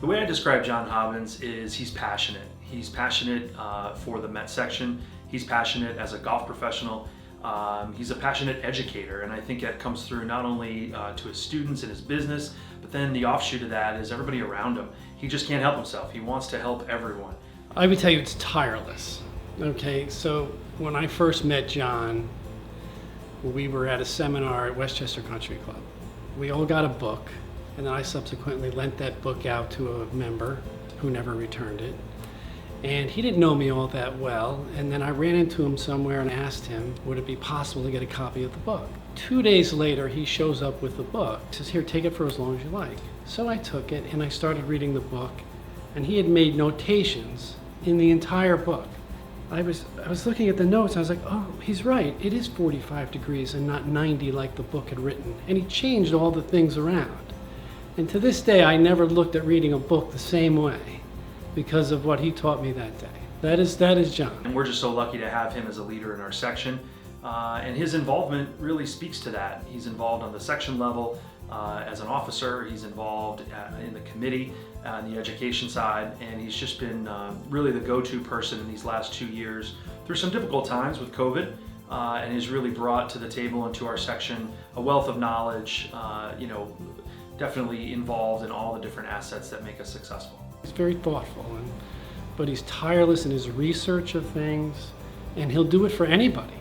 The way I describe John Hobbins is he's passionate. He's passionate for the Met section. He's passionate as a golf professional. He's a passionate educator, and I think that comes through not only to his students and his business, but then the offshoot of that is everybody around him. He just can't help himself. He wants to help everyone. I would tell you it's tireless. Okay, so when I first met John, we were at a seminar at Westchester Country Club. We all got a book, and then I subsequently lent that book out to a member who never returned it. And he didn't know me all that well, and then I ran into him somewhere and asked him, would it be possible to get a copy of the book? 2 days later, he shows up with the book. He says, here, take it for as long as you like. So I took it and I started reading the book, and he had made notations in the entire book. I was looking at the notes, and I was like, oh, he's right. It is 45 degrees and not 90 like the book had written. And he changed all the things around. And to this day, I never looked at reading a book the same way because of what he taught me that day. That is John. And we're just so lucky to have him as a leader in our section. And his involvement really speaks to that. He's involved on the section level as an officer. He's involved in the committee on the education side, and he's just been really the go-to person in these last 2 years through some difficult times with COVID, and has really brought to the table into our section a wealth of knowledge, definitely involved in all the different assets that make us successful. He's very thoughtful, but he's tireless in his research of things, and he'll do it for anybody.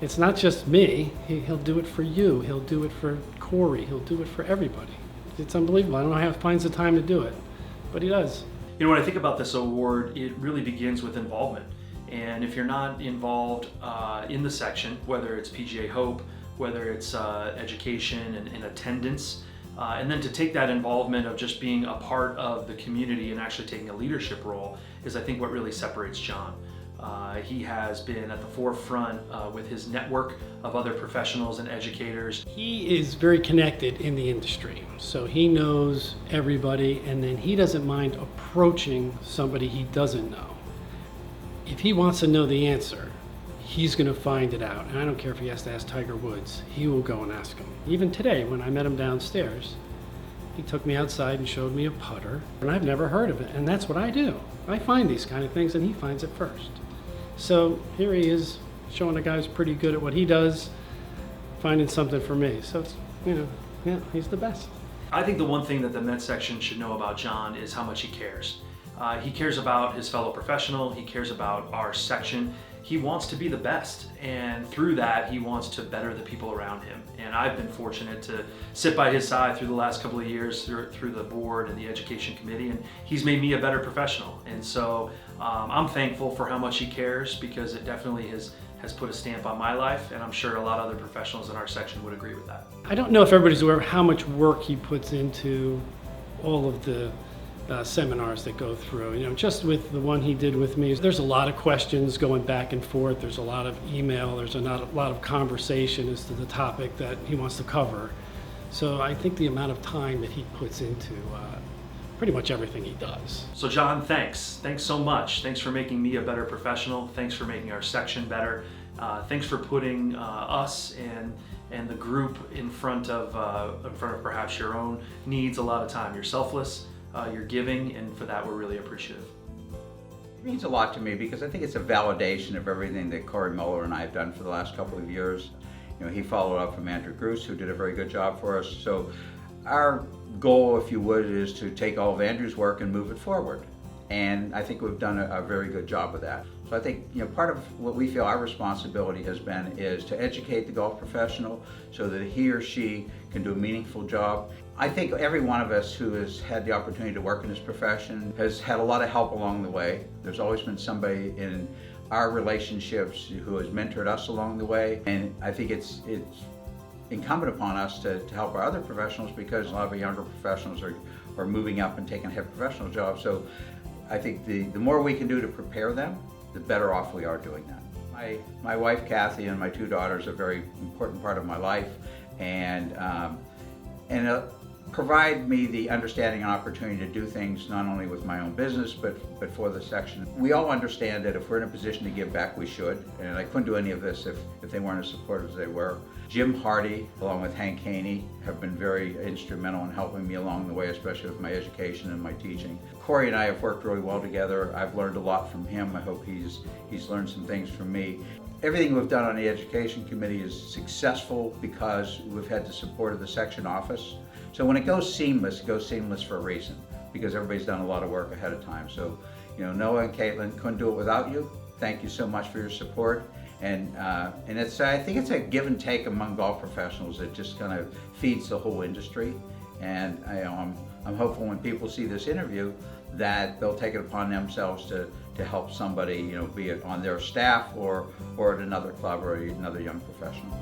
It's not just me. He'll do it for you. He'll do it for Corey. He'll do it for everybody. It's unbelievable. I don't know how he finds the time to do it, but he does. You know, when I think about this award, it really begins with involvement. And if you're not involved in the section, whether it's PGA Hope, whether it's education and attendance, and then to take that involvement of just being a part of the community and actually taking a leadership role is, I think, what really separates John. He has been at the forefront with his network of other professionals and educators. He is very connected in the industry, so he knows everybody, and then he doesn't mind approaching somebody he doesn't know. If he wants to know the answer, he's going to find it out, and I don't care if he has to ask Tiger Woods. He will go and ask him. Even today, when I met him downstairs, he took me outside and showed me a putter, and I've never heard of it, and that's what I do. I find these kind of things, and he finds it first. So here he is, showing a guy who's pretty good at what he does, finding something for me. So it's, yeah, he's the best. I think the one thing that the Met section should know about John is how much he cares. He cares about his fellow professional. He cares about our section. He wants to be the best, and through that, he wants to better the people around him. And I've been fortunate to sit by his side through the last couple of years through the board and the education committee, and he's made me a better professional. And so I'm thankful for how much he cares, because it definitely has put a stamp on my life, and I'm sure a lot of other professionals in our section would agree with that. I don't know if everybody's aware of how much work he puts into all of the seminars that go through. Just with the one he did with me, there's a lot of questions going back and forth. There's a lot of email. There's a lot of conversation as to the topic that he wants to cover. So I think the amount of time that he puts into pretty much everything he does. So John, thanks. Thanks so much. Thanks for making me a better professional. Thanks for making our section better. Thanks for putting us and the group in front of perhaps your own needs a lot of time. You're selfless. You're giving, and for that we're really appreciative. It means a lot to me because I think it's a validation of everything that Corey Muller and I have done for the last couple of years. He followed up from Andrew Gruce, who did a very good job for us. So our goal, if you would, is to take all of Andrew's work and move it forward. And I think we've done a very good job of that. So I think part of what we feel our responsibility has been is to educate the golf professional so that he or she can do a meaningful job. I think every one of us who has had the opportunity to work in this profession has had a lot of help along the way. There's always been somebody in our relationships who has mentored us along the way, and I think it's incumbent upon us to help our other professionals, because a lot of our younger professionals are moving up and taking head professional jobs. So I think the more we can do to prepare them, the better off we are doing that. My wife Kathy and my 2 daughters are a very important part of my life, and provide me the understanding and opportunity to do things not only with my own business, but for the section. We all understand that if we're in a position to give back, we should, and I couldn't do any of this if they weren't as supportive as they were. Jim Hardy, along with Hank Haney, have been very instrumental in helping me along the way, especially with my education and my teaching. Corey and I have worked really well together. I've learned a lot from him. I hope he's learned some things from me. Everything we've done on the Education Committee is successful because we've had the support of the section office. So when it goes seamless for a reason, because everybody's done a lot of work ahead of time. So, Noah and Caitlin, couldn't do it without you. Thank you so much for your support. And I think it's a give and take among golf professionals that just kind of feeds the whole industry. And I'm hopeful when people see this interview that they'll take it upon themselves to help somebody, be it on their staff or at another club or another young professional.